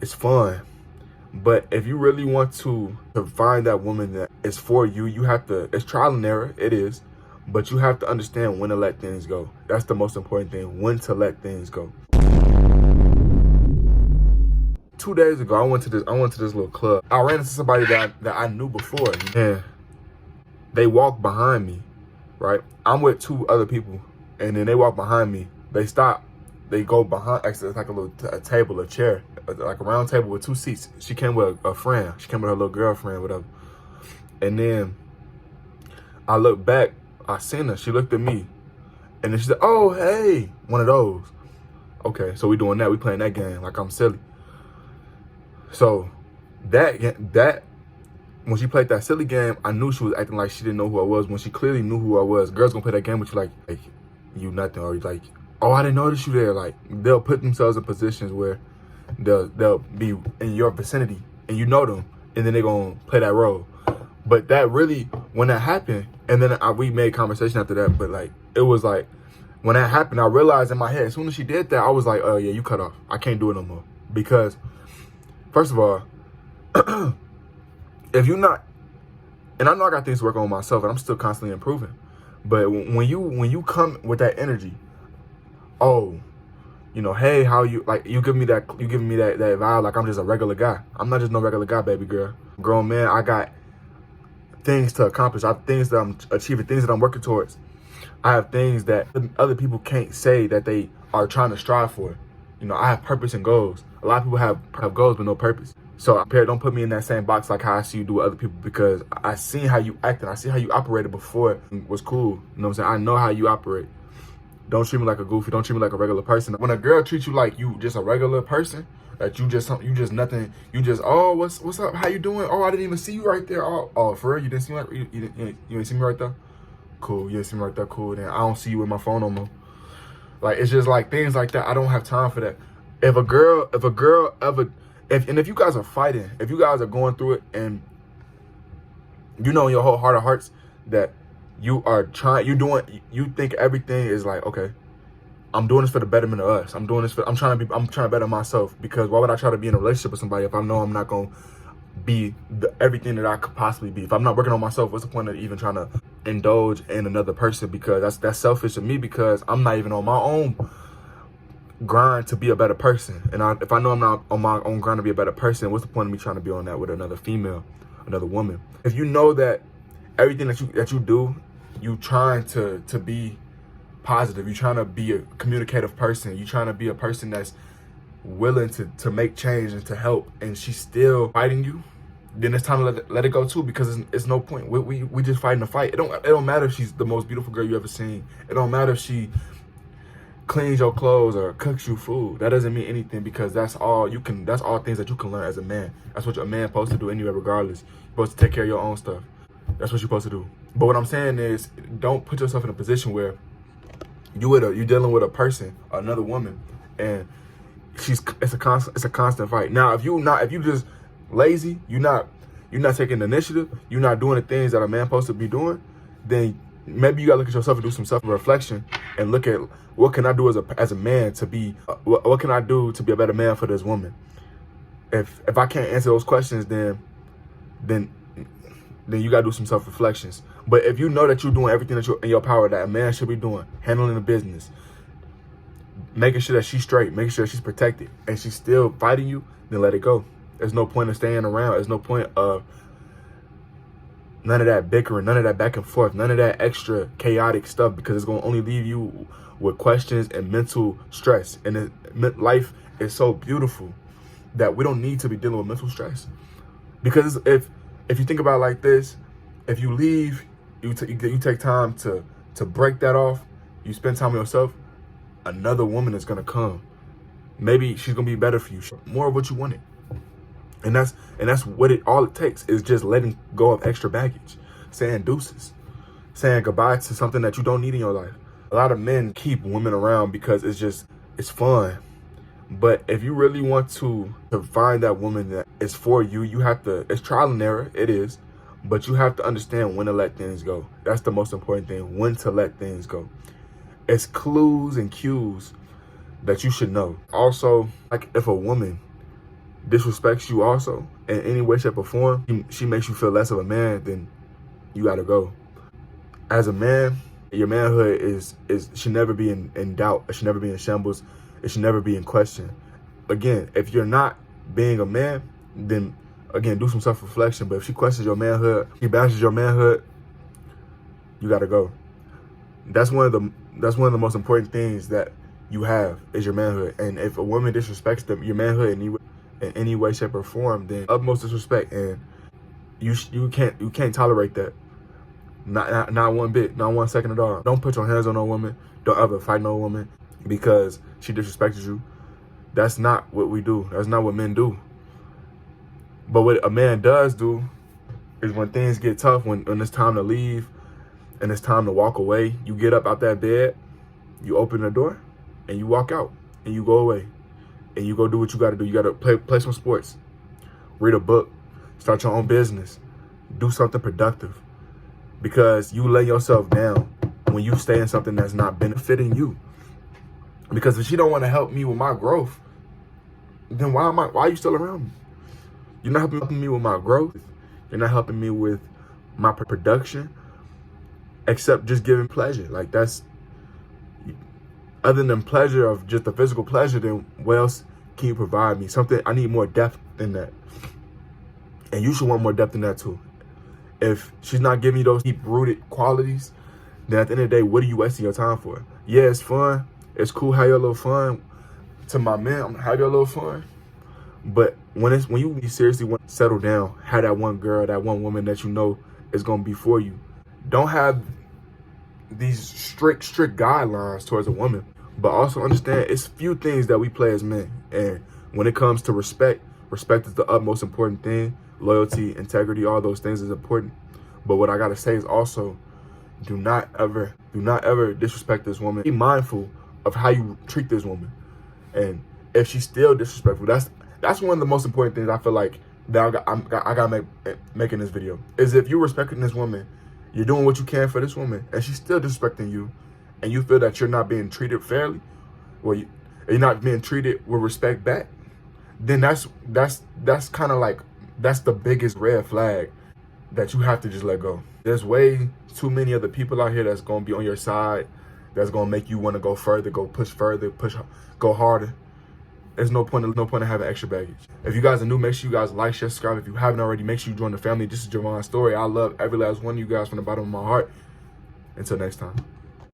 it's fun. But if you really want to find that woman that is for you, you have to, it's trial and error, it is, but you have to understand when to let things go. That's the most important thing, when to let things go. 2 days ago, I went to this little club. I ran into somebody that I knew before, and they walked behind me, right? I'm with two other people, and then they walk behind me. They stop. They go behind, actually, it's like a little a table, a chair, like a round table with two seats. She came with a friend. She came with her little girlfriend, whatever. And then I looked back. I seen her. She looked at me, and then she said, "Oh, hey," one of those. Okay, so we doing that. We playing that game like I'm silly. So that when she played that silly game, I knew she was acting like she didn't know who I was when she clearly knew who I was. Girls gonna play that game with you like you nothing, or like, oh, I didn't notice you there. Like, they'll put themselves in positions where they'll be in your vicinity and you know them, and then they're gonna play that role. But that really, when that happened, and then we made conversation after that, but like, it was like, when that happened, I realized in my head, as soon as she did that, I was like, oh yeah, you cut off. I can't do it no more. Because, first of all, if you're not, and I know I got things to work on myself, and I'm still constantly improving, but when you come with that energy, oh, you know, hey, how you, like, you giving me that vibe like I'm just a regular guy. I'm not just no regular guy, baby girl. Grown man, I got things to accomplish. I have things that I'm achieving, things that I'm working towards. I have things that other people can't say that they are trying to strive for. You know, I have purpose and goals. A lot of people have goals but no purpose. So, don't put me in that same box like how I see you do with other people, because I seen how you acted. I see how you operated before it was cool. You know what I'm saying? I know how you operate. Don't treat me like a goofy. Don't treat me like a regular person. When a girl treats you like you just a regular person, that you just nothing, you just, oh, what's up? How you doing? Oh, I didn't even see you right there. Oh, for real? You didn't see me you didn't see me right there? Cool. You didn't see me right there? Cool. Then I don't see you with my phone no more. Like, it's just like things like that. I don't have time for that. If a girl ever, if you guys are fighting, if you guys are going through it, and you know in your whole heart of hearts that you are trying, you think everything is like, okay, I'm doing this for the betterment of us. I'm trying to better myself, because why would I try to be in a relationship with somebody if I know I'm not going to be everything that I could possibly be? If I'm not working on myself, what's the point of even trying to indulge in another person? Because that's selfish of me, because I'm not even on my own grind to be a better person. And if I know I'm not on my own grind to be a better person, what's the point of me trying to be on that with another female, another woman? If you know that everything that you do, you trying to be positive, you trying to be a communicative person, you trying to be a person that's willing to make change and to help, and she's still fighting you, then it's time to let it go too, because it's no point. We just fighting a fight. It don't matter if she's the most beautiful girl you ever seen. It don't matter if she cleans your clothes or cooks you food. That doesn't mean anything, because that's all things that you can learn as a man. That's what a man supposed to do anyway, regardless. You're supposed to take care of your own stuff. That's what you're supposed to do. But what I'm saying is, don't put yourself in a position where you're dealing with a person, another woman, and it's a constant fight. Now, if you just lazy, you're not taking the initiative, you're not doing the things that a man supposed to be doing, then maybe you gotta look at yourself and do some self-reflection and look at, what can I do as a man to be, what can I do to be a better man for this woman? If I can't answer those questions, then you gotta do some self-reflections. But if you know that you're doing everything that in your power that a man should be doing, handling the business, making sure that she's straight, making sure that she's protected, and she's still fighting you, then let it go. There's no point in staying around. There's no point of none of that bickering, none of that back and forth, none of that extra chaotic stuff, because it's going to only leave you with questions and mental stress. And life is so beautiful that we don't need to be dealing with mental stress. Because if you think about it like this, if you leave, you take time to break that off, you spend time with yourself, another woman is going to come. Maybe she's going to be better for you, more of what you wanted. And that's what all it takes, is just letting go of extra baggage, saying deuces, saying goodbye to something that you don't need in your life. A lot of men keep women around because it's fun. But if you really want to find that woman that is for you, you have to, it's trial and error, it is, but you have to understand when to let things go. That's the most important thing, when to let things go. It's clues and cues that you should know. Also, like, if a woman disrespects you also in any way, shape, or form, she makes you feel less of a man, then you gotta go. As a man, your manhood should never be in doubt. It should never be in shambles. It should never be in question. Again, if you're not being a man, then again, do some self-reflection. But if she questions your manhood, she bashes your manhood, you gotta go. That's one of the most important things that you have is your manhood. And if a woman disrespects your manhood in any way, shape, or form, then utmost disrespect, and you can't tolerate that. Not one bit, not 1 second at all. Don't put your hands on no woman. Don't ever fight no woman because she disrespected you. That's not what we do. That's not what men do. But what a man does do is when things get tough, when it's time to leave and it's time to walk away, you get up out that bed, you open the door, and you walk out, and you go away, and you go do what you got to do. You got to play some sports, read a book, start your own business, do something productive. Because you lay yourself down when you stay in something that's not benefiting you. Because if she don't want to help me with my growth, then why are you still around me? You're not helping me with my growth. You're not helping me with my production, except just giving pleasure. Like that's, other than pleasure of just the physical pleasure, then what else can you provide me? Something, I need more depth than that. And you should want more depth than that too. If she's not giving you those deep-rooted qualities, then at the end of the day, what are you wasting your time for? Yeah, it's fun. It's cool, have your little fun. To my man, have your little fun. But when you seriously want to settle down, have that one girl, that one woman that you know is going to be for you. Don't have these strict guidelines towards a woman. But also understand it's few things that we play as men. And when it comes to respect is the utmost important thing. Loyalty, integrity, all those things is important. But what I gotta say is also, do not ever disrespect this woman. Be mindful of how you treat this woman. And if she's still disrespectful, that's one of the most important things I feel like that I gotta make in this video. Is if you're respecting this woman, you're doing what you can for this woman, and she's still disrespecting you, and you feel that you're not being treated fairly, or you're not being treated with respect back, then that's kind of like, that's the biggest red flag that you have to just let go. There's way too many other people out here that's going to be on your side, that's going to make you want to go further, go harder. There's no point in having extra baggage. If you guys are new, make sure you guys like, share, subscribe. If you haven't already, make sure you join the family. This is Javon's story. I love every last one of you guys from the bottom of my heart. Until next time.